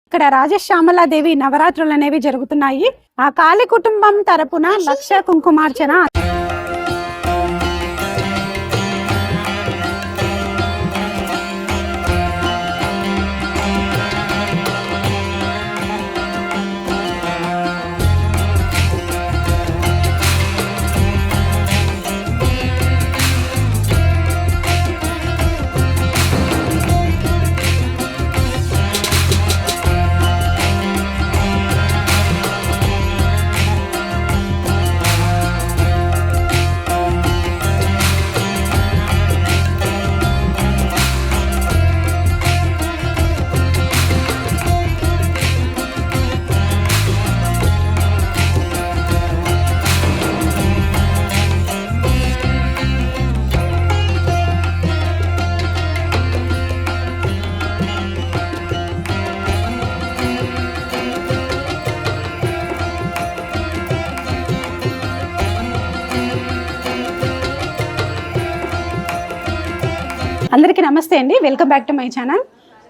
ఇక్కడ రాజశ్యామలాదేవి నవరాత్రులు అనేవి జరుగుతున్నాయి. ఆ కాళీ కుటుంబం తరపున లక్ష కుంకుమార్చన. అందరికీ నమస్తే అండి, welcome back to my channel.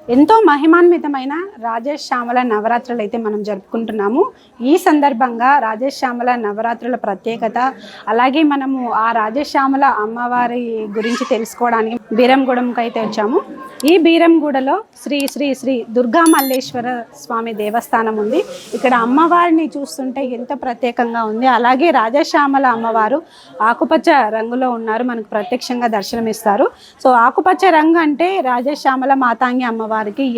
ఎంతో మహిమాన్వితమైన రాజశ్యామల నవరాత్రులు అయితే మనం జరుపుకుంటున్నాము. ఈ సందర్భంగా రాజశ్యామల నవరాత్రుల ప్రత్యేకత, అలాగే మనము ఆ రాజశ్యామల అమ్మవారి గురించి తెలుసుకోవడానికి బీరంగూడెంకి అయితే వచ్చాము. ఈ బీరంగూడలో శ్రీ శ్రీ శ్రీ దుర్గా మల్లేశ్వర స్వామి దేవస్థానం ఉంది. ఇక్కడ అమ్మవారిని చూస్తుంటే ఎంతో ప్రత్యేకంగా ఉంది. అలాగే రాజశ్యామల అమ్మవారు ఆకుపచ్చ రంగులో ఉన్నారు, మనకు ప్రత్యక్షంగా దర్శనమిస్తారు. సో ఆకుపచ్చ రంగు అంటే రాజశ్యామల మాతాంగి అమ్మవారికి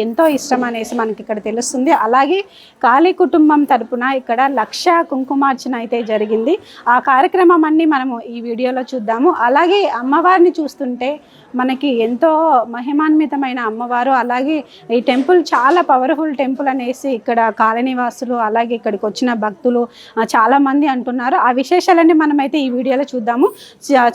ఎంతో ఇష్టం అనేసి మనకి ఇక్కడ తెలుస్తుంది. అలాగే కాళీ కుటుంబం తరపున ఇక్కడ లక్ష కుంకుమార్చన అయితే జరిగింది. ఆ కార్యక్రమం అన్ని మనము ఈ వీడియోలో చూద్దాము. అలాగే అమ్మవారిని చూస్తుంటే మనకి ఎంతో మహిమాన్వితమైన అమ్మవారు. అలాగే ఈ టెంపుల్ చాలా పవర్ఫుల్ టెంపుల్ అనేసి ఇక్కడ కాలనీవాసులు అలాగే ఇక్కడికి వచ్చిన భక్తులు చాలామంది అంటున్నారు. ఆ విశేషాలన్నీ మనమైతే ఈ వీడియోలో చూద్దాము.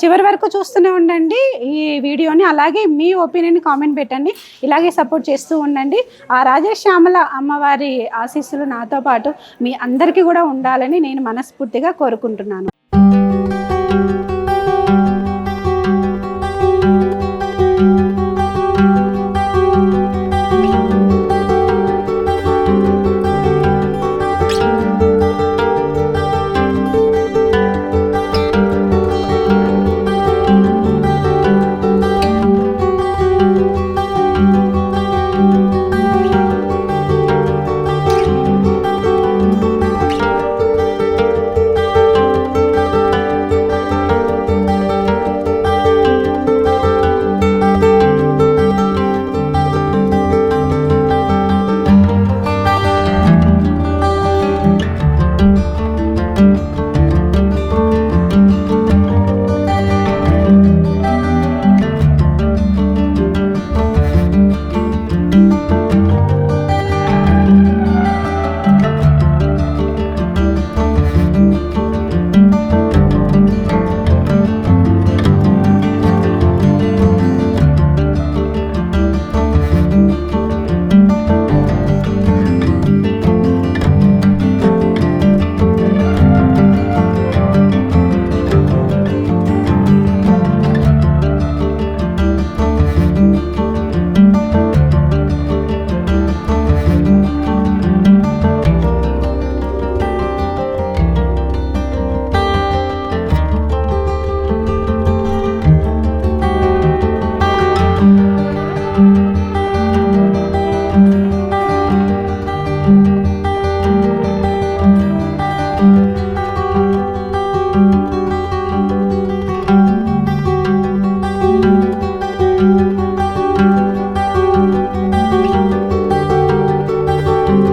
చివరి వరకు చూస్తూనే ఉండండి ఈ వీడియోని. అలాగే మీ ఒపీనియన్ కామెంట్ పెట్టండి, ఇలాగే సపోర్ట్ చేస్తూ ఉండండి. ఆ రాజశ్యామల అమ్మవారి ఆశీస్సులు నాతో పాటు మీ అందరికీ కూడా ఉండాలని నేను మనస్ఫూర్తిగా కోరుకుంటున్నాను.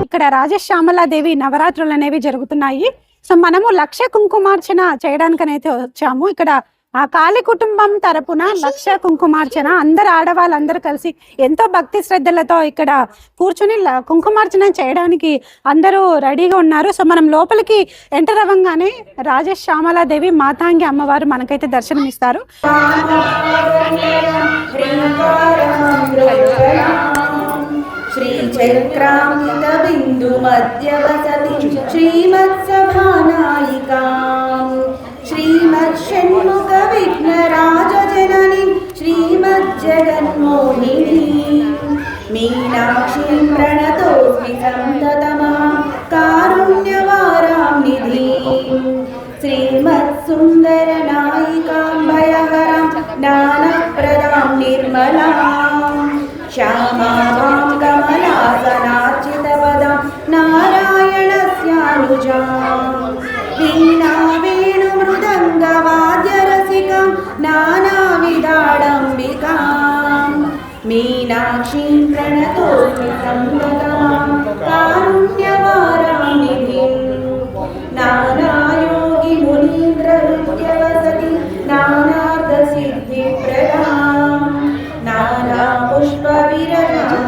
ఇక్కడ రాజశ్యామలాదేవి నవరాత్రులు అనేవి జరుగుతున్నాయి. సో మనము లక్ష కుంకుమార్చన చేయడానికనైతే వచ్చాము. ఇక్కడ ఆ కాళీ కుటుంబం తరపున లక్ష కుంకుమార్చన, అందరు ఆడవాళ్ళందరూ కలిసి ఎంతో భక్తి శ్రద్ధలతో ఇక్కడ కూర్చుని కుంకుమార్చన చేయడానికి అందరూ రెడీగా ఉన్నారు. సో మనం లోపలికి ఎంటర్ అవ్వగానే రాజశ్యామలాదేవి మాతాంగి అమ్మవారు మనకైతే దర్శనమిస్తారు. श्रीचक्रामित बिंदु मध्यवसति श्रीमत्सभानायिकां श्रीमत्षण्मुख विघ्नराजजननीं श्रीमज्जगन्मोहिनीं मीनाक्षीं प्रणतोऽस्मि मीनाक्षीं प्रणतोऽस्मि संगतमां कारुण्यवाराणिधिं नानायोगिमुनीन्द्रहृद्यवसति नानार्थसिद्धिप्रदां नानापुष्पविरजां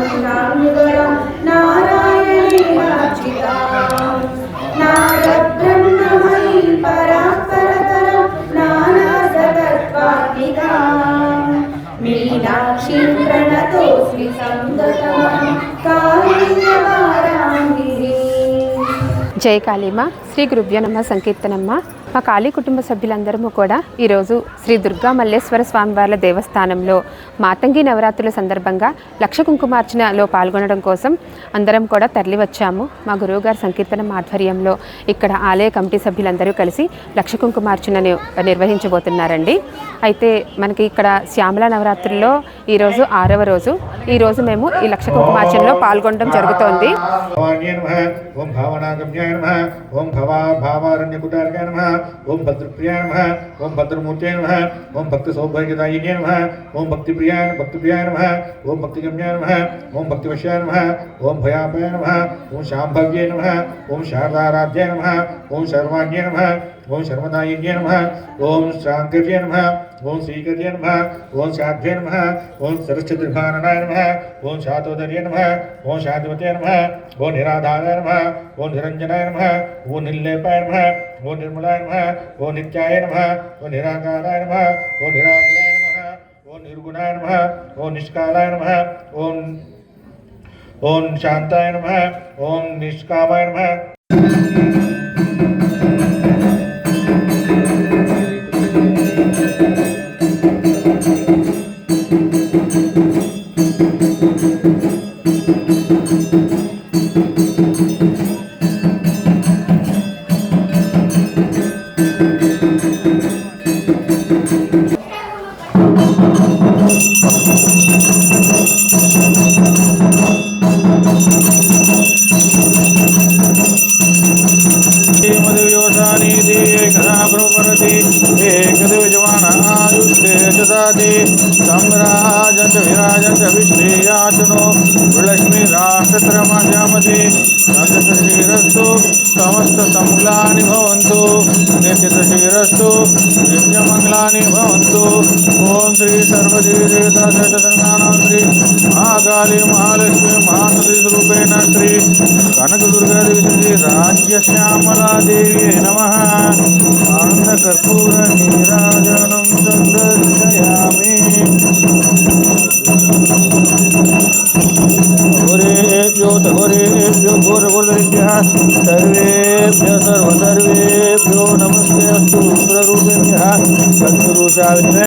नारायणेनार्चितां नारब्रह्ममयीं परात्परतरं नानासतत्त्वात्मिकां मीनाक्षीं प्रणतोऽस्मि संगतमां कारुण्यवाराणिधिं। జై కాళీమ శ్రీ గురుభ్యో నమ సంకీర్తనమ్మ. మా కాళీ కుటుంబ సభ్యులందరము కూడా ఈరోజు శ్రీ దుర్గా మల్లేశ్వర స్వామివార్ల దేవస్థానంలో మాతంగి నవరాత్రుల సందర్భంగా లక్ష కుంకుమార్చనలో పాల్గొనడం కోసం అందరం కూడా తరలి వచ్చాము. మా గురువుగారి సంకీర్తనం ఆధ్వర్యంలో ఇక్కడ ఆలయ కమిటీ సభ్యులందరూ కలిసి లక్ష కుంకుమార్చనను నిర్వహించబోతున్నారండి. అయితే మనకి ఇక్కడ శ్యామల నవరాత్రుల్లో ఈరోజు 6వ రోజు. ఈరోజు మేము ఈ లక్ష కుంకుమార్చనలో పాల్గొనడం జరుగుతోంది. ఓం భావనాగమ్యాయ నమః, ఓం భావారణ్యకుటార్యాయ నమః, ఓం భద్రప్రియాయ నమః, ఓం భద్రమూర్తయ నమః, ఓం భక్తి సౌభాగ్యదాయిన్యాయ నమః, ఓం భక్తిప్రియాయ నమః, ఓం భక్తిగమ్యాయ నమః, ఓం భక్తివశ్యాయ నమః, ఓం భయాపాయ నమః, ఓం శాంభవ్యే నమః, ఓం శారదారాధ్యాయ నమః, ఓం శర్వాణ్యే నమః, ఓం శర్మదాయిన్యే నమః, ఓం శాంకర్యే నమః, ఓం శ్రీకర్యే నమః, ఓం శాధ్యే నమః, ఓం సరస్వతిర్భాననాయ నమః, ఓం శాతోదర్యే నమః, ఓం శాంతివతే నమః, ఓం నిరాధారాయ నమః, ఓం నిరంజనాయ నమః, ఓం నిర్లేపాయ నమః, ఓం నిర్మలాయ నమః, ఓం నిత్యాయ నమః, ఓం నిరాకారాయ నమః, ఓం నిరాకులాయ నమః, ఓం నిర్గుణాయ నమః, ఓం నిష్కాలాయ నమః, ఓం శాంతాయ నమః, ఓం నిష్కామాయ నమః. सम्राजन्त विराजन्त विश्रेयाचनो विलक्ष्मी राष्ट्रत्रमाजामति नन्दशरीरस्तु समस्त समूलानि भवन्तु नित्यशरीरस्तु नित्यमङ्गलानि भवन्तु। ओम श्री सर्वदेवी देवता सहितनाम श्री महाकाली महालक्ष्मी महासती रूपेण श्री कनकदुर्गा देवी श्री राज्यश्यामला देवी नमः। आनन्दकर्पूर नीराजनं दर्शयामि। घोरेभ्यो घोरघोरेभ्यः सर्वेभ्यः सर्वसर्वेभ्यो नमस्ते अस्तु रुद्ररूपेभ्यः सद्गुरुशालिने।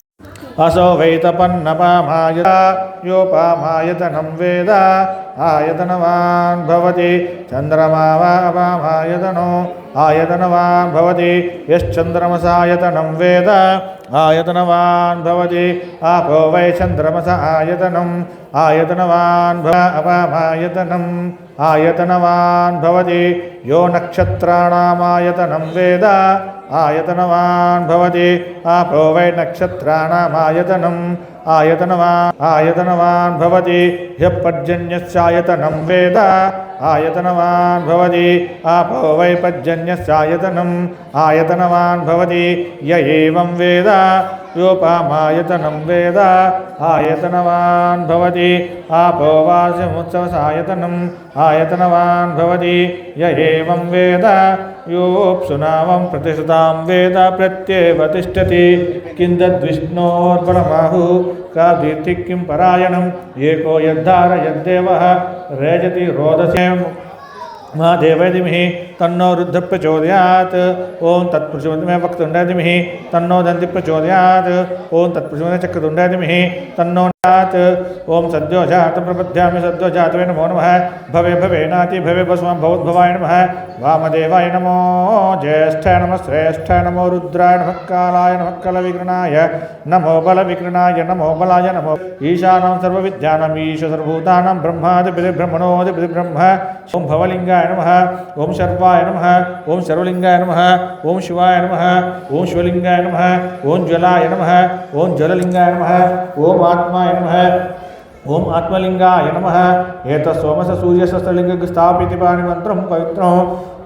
असौ वैतपन्नपामाय योपामायतनं वेद आयतनवान् भवति चन्द्रमा वा अपामायतनो आयतनवान् भवति यश्चन्द्रमसायतनं वेद आयतनवान् भवति आपो वै चन्द्रमस आयतनम् आयतनवान् अपामायतनम् आयतनवान् भवति यो नक्षत्राणामायतनं वेद आयतनवान् भवति आपो वै नक्षत्राणामायतनम् आयतनवान् भवति ह्यः पर्जन्यस्यायतनं वेद आयतनवान् भवति आपो वै पर्जन्यस्यायतनम् आयतनवान् भवति य एवं वेद योपामायतनं वेद आयतनवान् भवति आपो वासमुत्सवसायतनम् आयतनवान् भवति य एवं वेद योऽप्सुनामं प्रतिशतां वेद प्रत्येव तिष्ठति किन्दद्विष्णोर्परमाहुः कादीर्ति किं परायणम् एको यद्धारयद्देवः रेजति रोदसे महादेवाय धीमहि तन्नो रुद्रः प्रचोदयात्। ओं तत्पुरुषोत्तमाय वक्रतुण्डाय धीमहि तन्नो दन्तिः प्रचोदयात्। ओं तत्पुरुषोत्तमाय चक्रतुण्डाय धीमहि तन्नो नात्। ओं सद्यो जातं प्रपद्यामि सद्यो जातवे नमो नमः। भवे भवेनाति भवे भस्मं भवोद्भवाय नमः। वामदेवाय नमो ज्येष्ठाय नमः श्रेष्ठाय नमो रुद्राय नमः कालाय नमः कलविघ्नाय नमो बलविघ्नाय नमो बलाय नमो ईशानं सर्वविद्यानाम् ईश सर्वभूतानां ब्रह्मादिब्रह्मणोऽधिपति ब्रह्म। ओं भवलिंगाय नमः। ओं सर्वाय नमः। ओं सर्वलिंगाय नमः। ओं शिवाय नमः। ओं शिवलिंगाय नमः। ओं ज्वलाय नमः। ओं ज्वललिंगाय नमः। ओं आत्माय नमः। ఓం ఆత్మలింగాయ నమః ఏత సోమస సూర్యసహస్రలింగ స్థాపితి పాణి మంత్రం పవిత్రం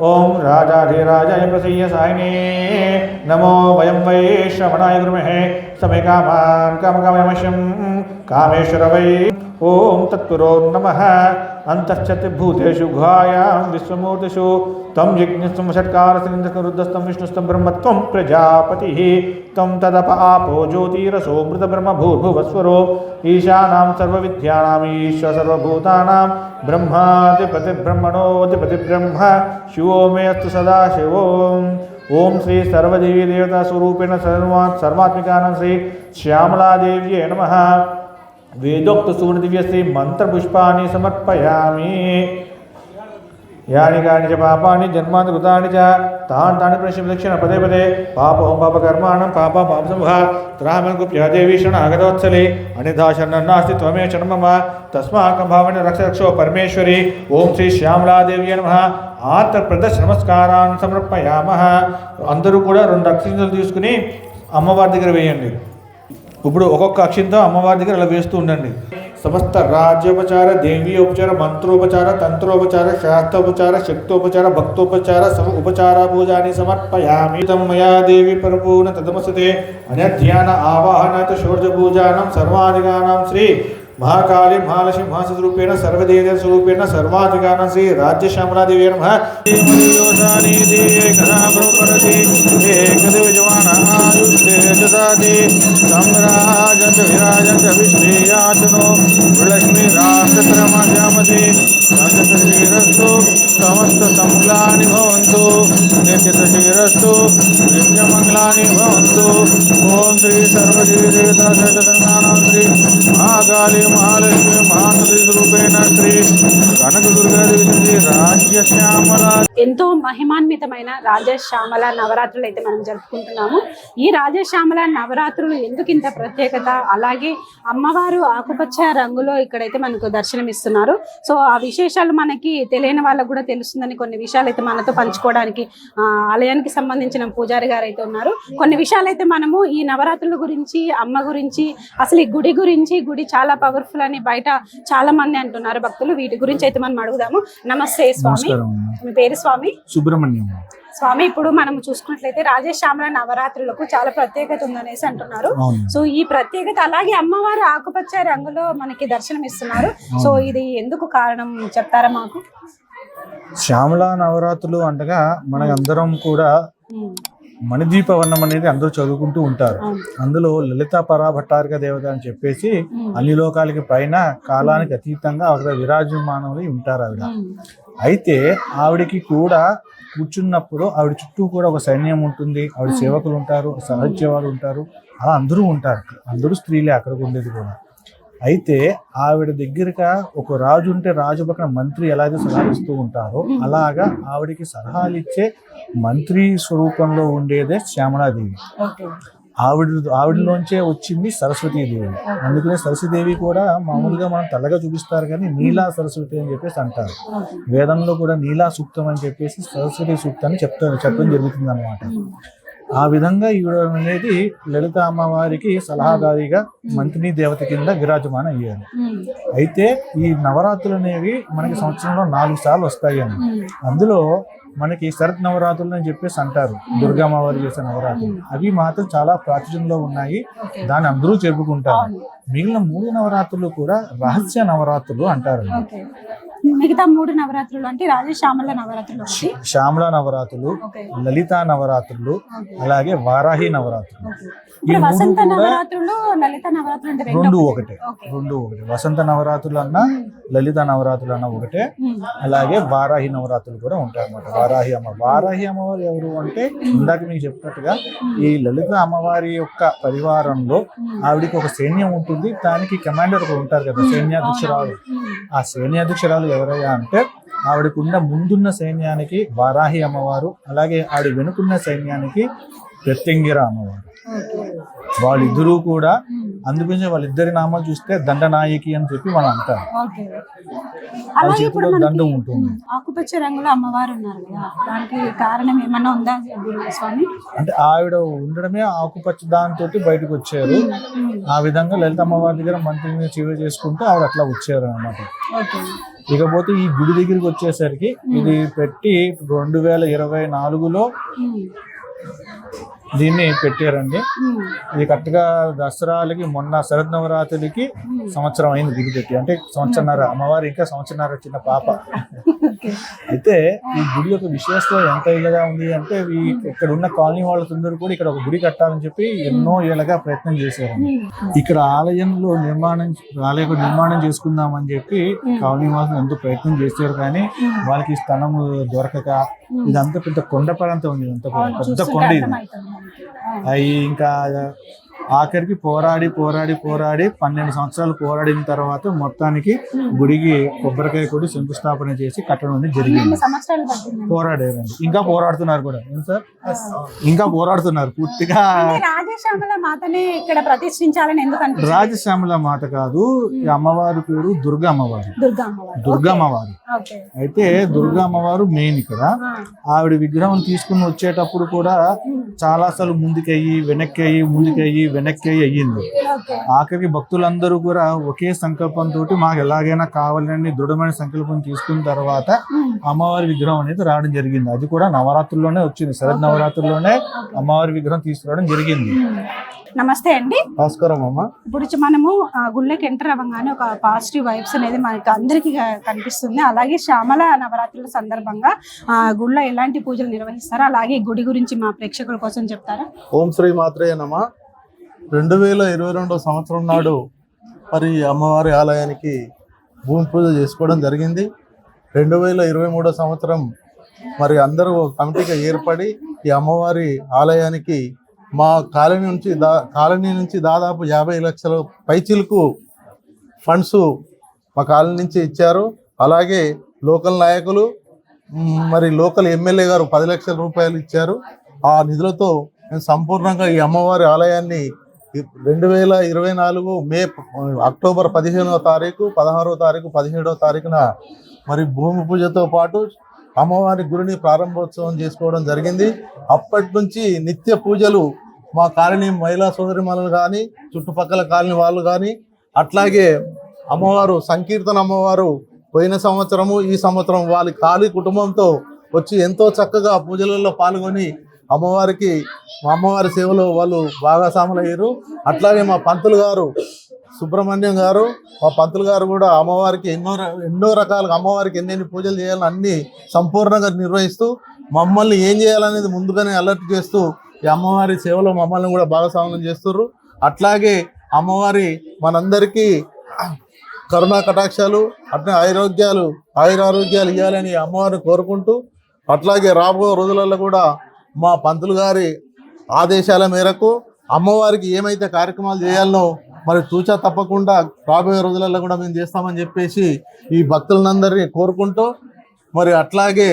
ఓం రాజాధిరాజాయ ప్రసయ్య సాయినే నమో వయం వై శ్రవణాయ గురుమహే సమే కామాన్ కామకామయమశం కామేశ్వర వై ఓం తత్పురో నమః అంతశ్చత్ భూతేషు గుహాయాం విశ్వమూర్తిషు తం యజ్ఞస్తం షట్కారసింధకరుద్ధస్తం విష్ణుస్తం బ్రహ్మత్వం ప్రజాపతి తం తదప ఆపో జ్యోతిరసో మృత బ్రహ్మ భూర్భువస్వరో ఈశానాం సర్వవిద్యానాం ఈశ్వర సర్వభూతానాం బ్రహ్మాధిపతి బ్రహ్మణోధిపతి బ్రహ్మ శివో మే అస్తు సదాశివో ఓం శ్రీ సర్వదేవీ దేవతా స్వరూపేణ సర్వాత్మికానం శ్రీ శ్యామలాదేవ్యే నమః వేదోక్త సువర్ణదివ్యశ్రీ మంత్రపుష్పాన్ని సమర్పయామి యాని కాని చ పాపాని జన్మాంత కృతాని చ తాని ప్రశ్న పదే పదే పాపం పాపకర్మాణం పాపసంభ త్రామగుప్య దేవి శరణాగతవత్సలే అనిధా శరణాస్తి త్వమే శరణమమ తస్మాకం భావన రక్షరక్షో పరమేశ్వరి ఓం శ్రీ శ్యామలాదేవి నమః ఆత్మప్రదర్శ నమస్కారాన్ని సమర్పయామః. అందరూ కూడా 2 అక్షింతలు తీసుకుని అమ్మవారి దగ్గర వేయండి. ఇప్పుడు ఒక్కొక్క అక్షింతో అమ్మవారి దగ్గర ఇలా వేస్తూ ఉండండి. సమస్త రాజ్యోపచార దేవీయోపచార మంత్రోపచార తంత్రోపచార శాస్త్రోపచార శక్తోపచార భక్తోపచార ఉపచార పూజాని సమర్పయామి. మయా దేవి పరిపూర్ణ తదమసతే అన్యధ్యాన ఆవాహనాత్ షోడశ పూజానం సర్వాధికానాం శ్రీ మహాకాళి మహాలక్ష్మి మహాసస్వరూపేణ సర్వదేవ స్వరూపేణ సర్వాధికారం శ్రీ రాజ్య శ్యామలాదేవి నమః. లక్ష్మీ రాష్ట్రమజామతి శ్రీరస్తు సమస్త సమంగళాని భవంతు నిత్యశ్రీరస్తు నిత్యమంగళాని భవంతు. ఓం శ్రీ సర్వదేవీ దేవతా సహితానాం శ్రీ మహాకాళి మహాలక్ష్మి మహాసతి రూపేణ శ్రీ కనకదుర్గాదేవి శ్రీ రాజ్య శ్యామల. ఎంతో మహిమాన్వితమైన రాజశ్యామల నవరాత్రులు అయితే మనం జరుపుకుంటున్నాము. ఈ రాజశ్యామల నవరాత్రులు ఎందుకు ఇంత ప్రత్యేకత, అలాగే అమ్మవారు ఆకుపచ్చ రంగులో ఇక్కడైతే మనకు దర్శనమిస్తున్నారు. సో ఆ విశేషాలు మనకి తెలియని వాళ్ళకు కూడా తెలుస్తుందని కొన్ని విషయాలు అయితే మనతో పంచుకోవడానికి ఆలయానికి సంబంధించిన పూజారి గారు అయితే ఉన్నారు. కొన్ని విషయాలు అయితే మనము ఈ నవరాత్రుల గురించి, అమ్మ గురించి, అసలు ఈ గుడి గురించి, గుడి చాలా పవర్ఫుల్ అని బయట చాలా మంది అంటున్నారు భక్తులు. వీటి గురించి అయితే మనం అడుగుదాము. నమస్తే స్వామి, మీ పేరు స్వామి? సుబ్రహ్మణ్యం. స్వామి, ఇప్పుడు మనం చూసుకున్నట్లయితే రాజశ్యామల నవరాత్రులకు చాలా ప్రత్యేకత ఉందనేసి అంటున్నారు. సో ఈ ప్రత్యేకత, అలాగే అమ్మవారు ఆకుపచ్చ రంగులో మనకి దర్శనం ఇస్తున్నారు. సో ఇది ఎందుకు కారణం చెప్తారా మాకు? శ్యామల నవరాత్రులు అంటగా మనకందరం కూడా మణిదీప వర్ణం అనేది అందరూ చదువుకుంటూ ఉంటారు. అందులో లలిత పరాభట్టారిక దేవత అని చెప్పేసి అన్ని లోకాలకి పైన కాలానికి అతీతంగా ఆవిడ విరాజమానమై ఉంటారు ఆవిడ. అయితే ఆవిడకి కూడా కూర్చున్నప్పుడు ఆవిడ చుట్టూ కూడా ఒక సైన్యం ఉంటుంది, ఆవిడ సేవకులు ఉంటారు, సహజీవాలు ఉంటారు, అలా అందరూ ఉంటారు. అందరూ స్త్రీలే అక్కడికి ఉండేది కూడా. అయితే ఆవిడ దగ్గరగా ఒక రాజు ఉంటే రాజు పక్కన మంత్రి ఎలాగో సలహాలు ఇస్తూ ఉంటారో అలాగా ఆవిడకి సలహాలు ఇచ్చే మంత్రి స్వరూపంలో ఉండేదే శ్యామలాదేవి. ఆవిడలోంచే వచ్చింది సరస్వతీదేవి. అందుకనే సరస్వతీదేవి కూడా మామూలుగా మనం తెల్లగా చూపిస్తారు కానీ నీలా సరస్వతి అని చెప్పేసి అంటారు. వేదంలో కూడా నీలా సూక్తం అని చెప్పేసి సరస్వతి సూక్తాన్ని చెప్పడం జరుగుతుంది అన్నమాట. ఆ విధంగా ఈవిడ అనేది లలిత అమ్మవారికి సలహాదారిగా మంత్రిని దేవత కింద విరాజమానం అయ్యారు. అయితే ఈ నవరాత్రులు అనేవి మనకి సంవత్సరంలో 4 సార్లు వస్తాయి అని. అందులో మనకి శరత్ నవరాత్రులు అని చెప్పేసి అంటారు, దుర్గామ్మవారు చేసే నవరాత్రులు. అవి మాత్రం చాలా ప్రాచుర్యంలో ఉన్నాయి, దాన్ని అందరూ చెప్పుకుంటారు. మిగిలిన 3 నవరాత్రులు కూడా రహస్య నవరాత్రులు అంటారు. మిగతా 3 నవరాత్రులు అంటే రాజశ్యామల నవరాత్రులు, శ్యామల నవరాత్రులు, లలిత నవరాత్రులు, అలాగే వారాహి నవరాత్రులు. ఈ వసంత నవరాత్రులు, లలిత నవరాత్రులు అంటే రెండు ఒకటే. వసంత నవరాత్రులు అన్నా లలిత నవరాత్రులు అన్నా ఒకటే. అలాగే వారాహి నవరాత్రులు కూడా ఉంటాయి అన్నమాట. వారాహి అమ్మవారు ఎవరు అంటే ఇందాక మీకు చెప్పినట్టుగా ఈ లలిత అమ్మవారి యొక్క పరివారంలో ఆవిడికి ఒక సైన్యం ఉంటుంది, దానికి కమాండర్ ఒకరు ఉంటారు కదా, సైన్యాధ్యక్షురాలు. ఆ సైన్యాధ్యక్షురాలు ఎవరయ్యా అంటే ఆవిడకున్న ముందున్న సైన్యానికి వారాహి అమ్మవారు, అలాగే ఆవిడ వెనుకున్న సైన్యానికి ప్రత్యంగిర అమ్మవారు. వాళ్ళిద్దరూ కూడా, అందుకని వాళ్ళిద్దరి నామాలు చూస్తే దండనాయకి అని చెప్పి మనం అంటారు. ఓకే. వాళ్ళ అలాగే ఇప్పుడు చేతిలో మనకి దండం ఉంటుంది. ఆకుపచ్చ రంగులో అమ్మవారు ఉన్నారు కదా, దానికి కారణం ఏమన్నా ఉందా గురువు స్వామి? అంటే ఆవిడ ఉండడమే ఆకుపచ్చ దాంతో బయటకు వచ్చారు. ఆ విధంగా లలిత అమ్మవారి దగ్గర మంత్రిని సేవ చేసుకుంటూ ఆవిడ అట్లా వచ్చారు అన్నమాట. ఓకే. ఇకపోతే ఈ గుడి దగ్గరికి వచ్చేసరికి ఇది పెట్టి 2024లో దీన్ని పెట్టారండి. ఇది కరెక్ట్గా దసరాలకి మొన్న శరద్ నవరాత్రులకి సంవత్సరం అయింది గుడి పెట్టి. అంటే సంవత్సరన్నర, అమ్మవారు ఇంకా సంవత్సరన్నర చిన్న పాప. అయితే ఈ గుడి యొక్క విశేషత ఎంత ఇలాగా ఉంది అంటే, ఇక్కడ ఉన్న కాలనీ వాళ్ళందరూ కూడా ఇక్కడ ఒక గుడి కట్టాలని చెప్పి ఎన్నో ఏళ్ళగా ప్రయత్నం చేశారు. ఇక్కడ ఆలయ నిర్మాణం చేసుకుందామని చెప్పి కాలనీ వాళ్ళు ఎంతో ప్రయత్నం చేశారు, కానీ వాళ్ళకి స్థలం దొరకక ఇదంతా పెద్ద కొండ ప్రాంతం ఉంది. అంత పెద్ద కొండ ఇది. అవి ఇంకా ఆఖరికి పోరాడి 12 సంవత్సరాలు పోరాడిన తర్వాత మొత్తానికి గుడికి కొబ్బరికాయ కొట్టి శంకుస్థాపన చేసి కట్టడం అనేది జరిగింది. పోరాడారండి, ఇంకా పోరాడుతున్నారు కూడా. ఏం సార్, ఇంకా పోరాడుతున్నారు పూర్తిగా. రాజశ్యామల మాతనే ఇక్కడ ప్రతిష్ఠించాలని ఎందుకంటే, రాజశ్యామల మాత కాదు, ఈ అమ్మవారి పేరు దుర్గా అమ్మవారు. దుర్గా అమ్మవారు. అయితే దుర్గా అమ్మవారు మెయిన్ ఇక్కడ. ఆవిడ విగ్రహం తీసుకుని వచ్చేటప్పుడు కూడా చాలా సార్లు ముందుకయ్యి వెనక్కి అయ్యింది. ఆఖరికి భక్తులందరూ కూడా ఒకే సంకల్పంతో మాకు ఎలాగైనా కావాలని దృఢమైన సంకల్పం తీసుకున్న తర్వాత అమ్మవారి విగ్రహం అనేది రావడం జరిగింది. అది కూడా నవరాత్రుల్లోనే వచ్చింది. శరద్ నవరాత్రుల్లోనే అమ్మవారి విగ్రహం తీసుకురావడం జరిగింది. నమస్తే అండి. నమస్కారం అమ్మ. ఇప్పుడు మనము గుళ్ళకి ఎంటర్ అవ్వగానే ఒక పాజిటివ్ వైబ్స్ అనేది మనకి అందరికీ కనిపిస్తుంది. అలాగే శ్యామల నవరాత్రుల సందర్భంగా గుళ్ళో ఎలాంటి పూజలు నిర్వహిస్తారో, అలాగే గుడి గురించి మా ప్రేక్షకుల కోసం చెప్తారా? ఓం శ్రీ మాత్రే నమః. 2022 సంవత్సరం నాడు మరి అమ్మవారి ఆలయానికి భూమి పూజ చేసుకోవడం జరిగింది. 2023 సంవత్సరం మరి అందరూ కమిటీగా ఏర్పడి ఈ అమ్మవారి ఆలయానికి మా కాలనీ నుంచి దాదాపు 50 లక్షల పైచిలకు ఫండ్స్ మా కాలనీ నుంచి ఇచ్చారు. అలాగే లోకల్ నాయకులు మరి లోకల్ ఎమ్మెల్యే గారు 10 లక్షల రూపాయలు ఇచ్చారు. ఆ నిధులతో మేము సంపూర్ణంగా ఈ అమ్మవారి ఆలయాన్ని 2024 అక్టోబర్ 15వ తారీఖు, 16వ తారీఖు, 17వ తారీఖున మరి భూమి పూజతో పాటు అమ్మవారి గుడిని ప్రారంభోత్సవం చేసుకోవడం జరిగింది. అప్పటి నుంచి నిత్య పూజలు మా కాలనీ మహిళా సోదరిమణులు కానీ, చుట్టుపక్కల కాలనీ వాళ్ళు కానీ, అట్లాగే అమ్మవారు సంకీర్తన అమ్మవారు పోయిన సంవత్సరము ఈ సంవత్సరం వాళ్ళ కాళీ కుటుంబంతో వచ్చి ఎంతో చక్కగా పూజలలో పాల్గొని అమ్మవారికి మా అమ్మవారి సేవలో వాళ్ళు భాగస్వాములయ్యారు. అట్లాగే మా పంతులు గారు సుబ్రహ్మణ్యం గారు, మా పంతులు గారు కూడా అమ్మవారికి ఎన్నో రకాలుగా అమ్మవారికి ఎన్నెన్ని పూజలు చేయాలని అన్ని సంపూర్ణంగా నిర్వహిస్తూ మమ్మల్ని ఏం చేయాలనేది ముందుగానే అలర్ట్ చేస్తూ ఈ అమ్మవారి సేవలో మమ్మల్ని కూడా భాగస్వామ్యం చేస్తుర్రు. అట్లాగే అమ్మవారి మనందరికీ కరుణా కటాక్షాలు, అట్లా ఆయురారోగ్యాలు ఇవ్వాలని అమ్మవారిని కోరుకుంటూ, అట్లాగే రాబోయే రోజులలో కూడా మా పంతులు గారి ఆదేశాల మేరకు అమ్మవారికి ఏమైతే కార్యక్రమాలు చేయాలనో మరి తూచా తప్పకుండా రాబోయే రోజులలో కూడా మేము చేస్తామని చెప్పేసి ఈ భక్తులందరినీ కోరుకుంటూ, మరి అట్లాగే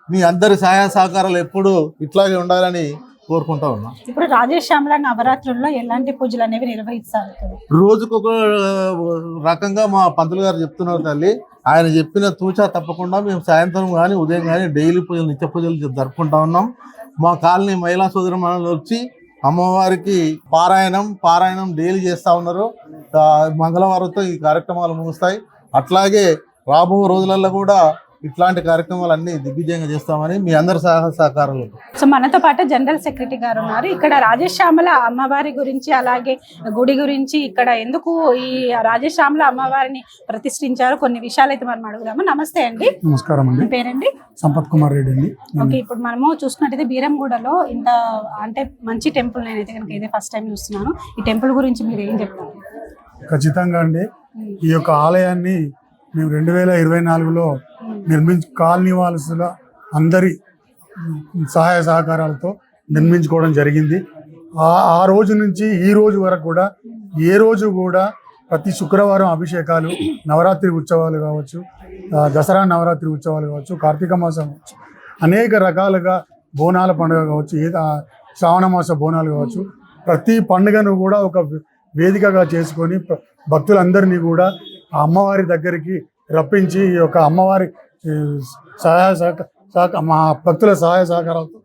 మీ అందరి సహాయ సహకారాలు ఎప్పుడు ఇట్లాగే ఉండాలని కోరుకుంటా ఉన్నాం. ఇప్పుడు రాజశ్యామల నవరాత్రుల్లో ఎలాంటి పూజలు అనేవి నిర్వహిస్తారు? రోజుకొక రకంగా మా పంతులు గారు చెప్తున్నారు తల్లి. ఆయన చెప్పిన తూచా తప్పకుండా మేము సాయంత్రం కానీ ఉదయం కానీ డైలీ పూజలు, నిత్య పూజలు జరుపుకుంటా ఉన్నాం. మా కాలనీ మహిళా సోదరిమణులు వచ్చి అమ్మవారికి పారాయణం డైలీ చేస్తూ ఉన్నారు. మంగళవారంతో ఈ కార్యక్రమాలు ముగుస్తాయి. అట్లాగే రాబో రోజులలో కూడా ఇట్లాంటి కార్యక్రమాలు అన్ని దిగ్విజయంగా చేస్తామని మీ అందరి సహకారాలు. సో మనతో పాటు జనరల్ సెక్రటరీ గారు ఉన్నారు. ఇక్కడ రాజశ్యామల అమ్మవారి గురించి, అలాగే గుడి గురించి, ఇక్కడ ఎందుకు ఈ రాజశ్యామల అమ్మవారిని ప్రతిష్ఠించారు, కొన్ని విషయాలు అయితే మనం అడుగుదాము. నమస్తే అండి. నమస్కారం అండి. మీ పేరండి? సంపత్ కుమార్ రెడ్డి అండి. ఓకే, ఇప్పుడు మనము చూసుకున్నట్టయితే బీరంగూడలో ఇంత అంటే మంచి టెంపుల్, నేనైతే కనుక ఇదే ఫస్ట్ టైం చూస్తున్నాను. ఈ టెంపుల్ గురించి మీరు ఏం చెప్తారు? ఖచ్చితంగా అండి, ఈ యొక్క ఆలయాన్ని మేము 2024లో కాలనీ వాసుల అందరి సహాయ సహకారాలతో నిర్మించుకోవడం జరిగింది. ఆ రోజు నుంచి ఈ రోజు వరకు కూడా ఏ రోజు కూడా ప్రతి శుక్రవారం అభిషేకాలు, నవరాత్రి ఉత్సవాలు కావచ్చు, దసరా నవరాత్రి ఉత్సవాలు కావచ్చు, కార్తీక మాసం కావచ్చు, అనేక రకాలుగా బోనాల పండుగ కావచ్చు, శ్రావణ మాస బోనాలు కావచ్చు, ప్రతి పండుగను కూడా ఒక వేదికగా చేసుకొని భక్తులందరినీ కూడా ఆ అమ్మవారి దగ్గరికి రప్పించి ఈ యొక్క అమ్మవారి మా భక్తుల సహాయ సహకారాలతో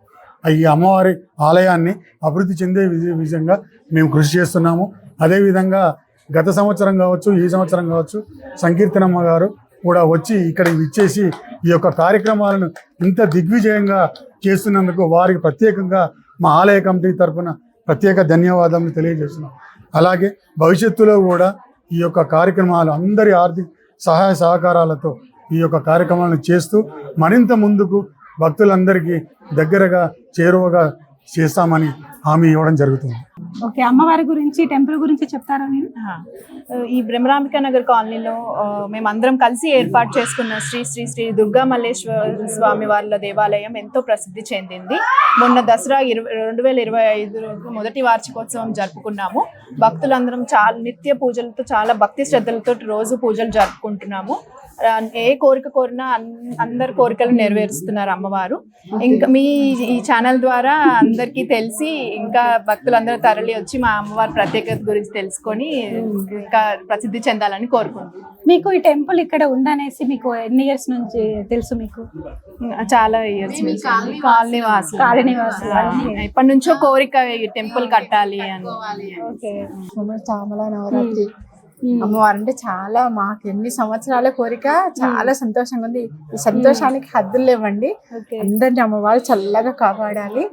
ఈ అమ్మవారి ఆలయాన్ని అభివృద్ధి చెందే విధంగా మేము కృషి చేస్తున్నాము. అదేవిధంగా గత సంవత్సరం కావచ్చు, ఈ సంవత్సరం కావచ్చు, సంకీర్తనమ్మ గారు కూడా వచ్చి ఇక్కడ ఇచ్చేసి ఈ యొక్క కార్యక్రమాలను ఇంత దిగ్విజయంగా చేస్తున్నందుకు వారికి ప్రత్యేకంగా మా ఆలయ కమిటీ తరఫున ప్రత్యేక ధన్యవాదాలు తెలియజేస్తున్నాం. అలాగే భవిష్యత్తులో కూడా ఈ యొక్క కార్యక్రమాలు అందరి ఆర్థిక సహాయ సహకారాలతో ఈ యొక్క కార్యక్రమాలను చేస్తూ మరింత ముందుకు భక్తులందరికీ దగ్గరగా చేరువగా చేస్తామని హామీ ఇవ్వడం జరుగుతుంది. ఓకే, అమ్మవారి గురించి టెంపుల్ గురించి చెప్తారా మీరు? ఈ బ్రహ్మరాంబికా నగర్ కాలనీలో మేమందరం కలిసి ఏర్పాటు చేసుకున్న శ్రీ శ్రీ శ్రీ దుర్గా మల్లేశ్వర స్వామి వార్ల దేవాలయం ఎంతో ప్రసిద్ధి చెందింది. మొన్న దసరా 2025 మొదటి వార్షికోత్సవం జరుపుకున్నాము. భక్తులందరం చాలా నిత్య పూజలతో చాలా భక్తి శ్రద్ధలతో రోజు పూజలు జరుపుకుంటున్నాము. ఏ కోరిక కోరినా అందరి కోరికలు నెరవేరుస్తున్నారు అమ్మవారు. ఇంకా మీ ఈ ఛానల్ ద్వారా అందరికీ తెలిసి ఇంకా భక్తులందరూ తరలి వచ్చి మా అమ్మవారి ప్రత్యేకత గురించి తెలుసుకొని ఇంకా ప్రసిద్ధి చెందాలని కోరుకుంటున్నాను. మీకు ఈ టెంపుల్ ఇక్కడ ఉందనేసి మీకు ఎన్ని ఇయర్స్ నుంచి తెలుసు? మీకు చాలా ఇయర్స్ నుంచి కాలనీవాసులు ఎప్పటి నుంచో కోరిక ఈ టెంపుల్ కట్టాలి అని. చామల నవరాత్రి అమ్మవారు అంటే చాలా మాకు ఎన్ని సంవత్సరాల కోరిక, చాలా సంతోషంగా ఉంది. ఈ సంతోషానికి హద్దులు లేవండి. అందరిని అమ్మవారు చల్లగా కాపాడాలి.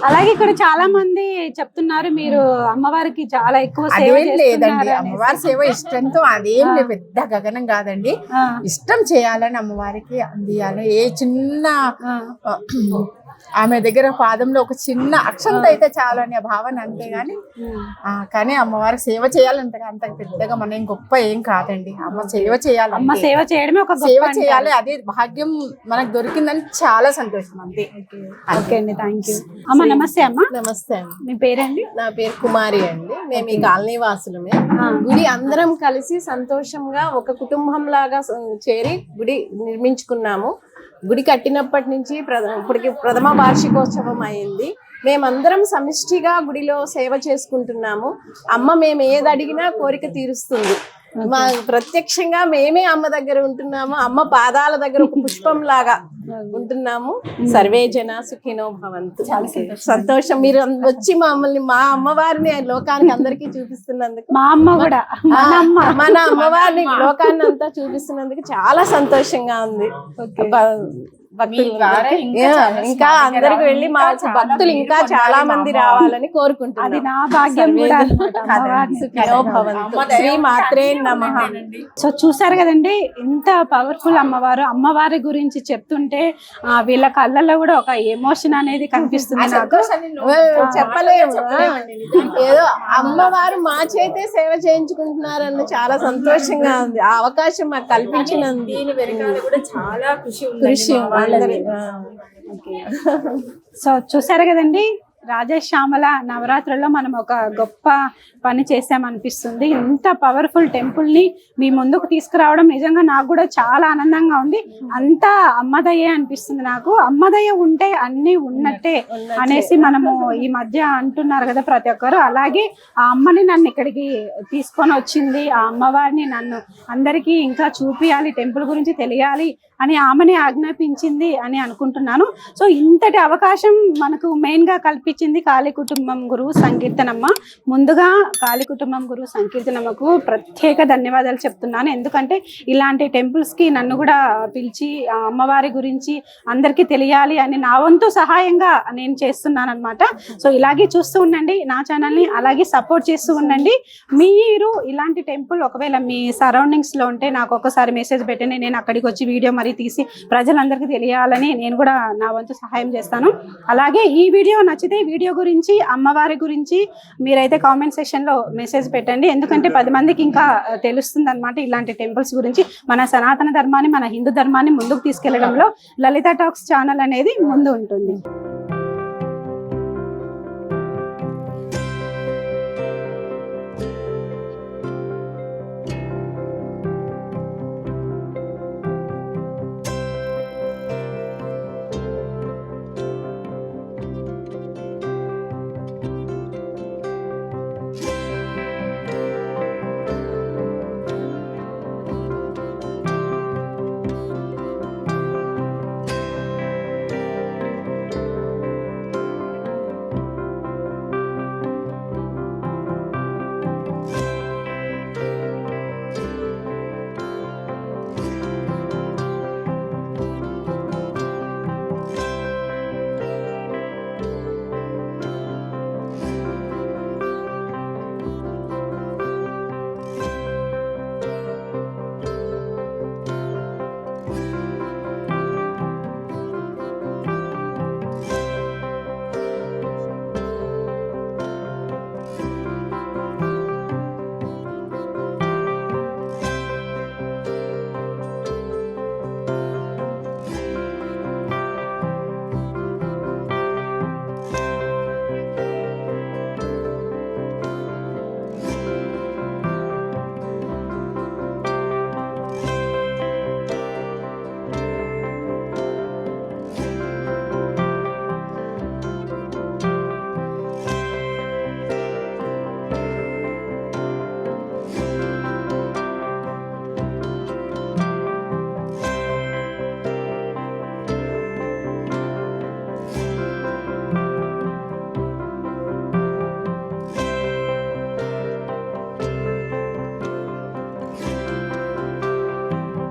అలాగే ఇక్కడ చాలా మంది చెప్తున్నారు మీరు అమ్మవారికి చాలా ఎక్కువ సేవ లేదండి, అమ్మవారి సేవ ఇష్టంతో అదేం లేదు, పెద్ద గగనం కాదండి. ఇష్టం చేయాలని అమ్మవారికి అందియాలి. ఏ చిన్న ఆమె దగ్గర పాదంలో ఒక చిన్న అక్షంత అయితే చాలు అనే భావన, అంతేగాని కానీ అమ్మవారికి సేవ చేయాలంటే అంత పెద్దగా మనం గొప్ప ఏం కాదండి. అమ్మ సేవ చేయాలి, అమ్మ సేవ చేయడమే ఒక సేవ చేయాలి, అదే భాగ్యం మనకు దొరికిందని చాలా సంతోషం అంతే. ఓకే అండి, థ్యాంక్ యూ. అమ్మ నమస్తే. అమ్మ నమస్తే అండి. మీ పేరండి? నా పేరు కుమారి అండి. మేము ఈ కాలనీ వాసులమే. గుడి అందరం కలిసి సంతోషంగా ఒక కుటుంబం లాగా చేరి గుడి నిర్మించుకున్నాము. గుడి కట్టినప్పటి నుంచి ఇప్పటికి ప్రథమ వార్షికోత్సవం అయింది. మేమందరం సమిష్టిగా గుడిలో సేవ చేసుకుంటున్నాము. అమ్మ మేము ఏది అడిగినా కోరిక తీరుస్తుంది. మా ప్రత్యక్షంగా మేమే అమ్మ దగ్గర ఉంటున్నాము. అమ్మ పాదాల దగ్గర ఒక పుష్పం లాగా ఉంటున్నాము. సర్వే జన సుఖినో భవంతు. సంతోషం మీరు వచ్చి మమ్మల్ని మా అమ్మవారిని లోకానికి అందరికీ చూపిస్తున్నందుకు, మా అమ్మ కూడా మన అమ్మవారిని లోకాన్ని అంతా చూపిస్తున్నందుకు చాలా సంతోషంగా ఉంది. ఇంకా అందరికి వెళ్ళి మా భక్తులు ఇంకా చాలా మంది రావాలని కోరుకుంటున్నాను. నా భాగ్యం కూడా. శ్రీ మాత్రే నమః. సో చూసారు కదండి, ఎంత పవర్ఫుల్ అమ్మవారు. అమ్మవారి గురించి చెప్తుంటే వీళ్ళ కళ్ళల్లో కూడా ఒక ఎమోషన్ అనేది కనిపిస్తుంది. చెప్పలేము, ఏదో అమ్మవారు మా చేతే సేవ చేయించుకుంటున్నారన్న చాలా సంతోషంగా ఉంది. ఆ అవకాశం మాకు కల్పించినందుకు చాలా కృషి సో చూసారు కదండి, రాజశ్యామల నవరాత్రుల్లో మనం ఒక గొప్ప పని చేసామనిపిస్తుంది. ఇంత పవర్ఫుల్ టెంపుల్ని మీ ముందుకు తీసుకురావడం నిజంగా నాకు కూడా చాలా ఆనందంగా ఉంది. అంతా అమ్మదయ్యే అనిపిస్తుంది నాకు. అమ్మదయ్య ఉంటే అన్నీ ఉన్నట్టే అనేసి మనము ఈ మధ్య అంటున్నారు కదా ప్రతి ఒక్కరు. అలాగే ఆ అమ్మని నన్ను ఇక్కడికి తీసుకొని వచ్చింది, ఆ అమ్మవారిని నన్ను అందరికీ ఇంకా చూపియాలి, టెంపుల్ గురించి తెలియాలి అని ఆమెని ఆజ్ఞాపించింది అని అనుకుంటున్నాను. సో ఇంతటి అవకాశం మనకు మెయిన్గా కల్పించింది కాళీ కుటుంబం గురువు సంకీర్తనమ్మ. ముందుగా కాళీ కుటుంబం గురువు సంకీర్తనమ్మకు ప్రత్యేక ధన్యవాదాలు చెప్తున్నాను. ఎందుకంటే ఇలాంటి టెంపుల్స్కి నన్ను కూడా పిలిచి ఆ అమ్మవారి గురించి అందరికీ తెలియాలి అని నా వంతు సహాయంగా నేను చేస్తున్నాను అనమాట. సో ఇలాగే చూస్తూ ఉండండి నా ఛానల్ని, అలాగే సపోర్ట్ చేస్తూ ఉండండి. మీరు ఇలాంటి టెంపుల్ ఒకవేళ మీ సరౌండింగ్స్లో ఉంటే నాకు ఒకసారి మెసేజ్ పెట్టండి, నేను అక్కడికి వచ్చి వీడియో మరి తీసి ప్రజలందరికీ తెలియాలని నేను కూడా నా వంతు సహాయం చేస్తాను. అలాగే ఈ వీడియో నచ్చితే వీడియో గురించి అమ్మవారి గురించి మీరైతే కామెంట్ సెక్షన్లో మెసేజ్ పెట్టండి. ఎందుకంటే 10 మందికి ఇంకా తెలుస్తుంది అనమాట ఇలాంటి టెంపుల్స్ గురించి. మన సనాతన ధర్మాన్ని, మన హిందూ ధర్మాన్ని ముందుకు తీసుకెళ్లడంలో లలిత టాక్స్ ఛానల్ అనేది ముందు ఉంటుంది.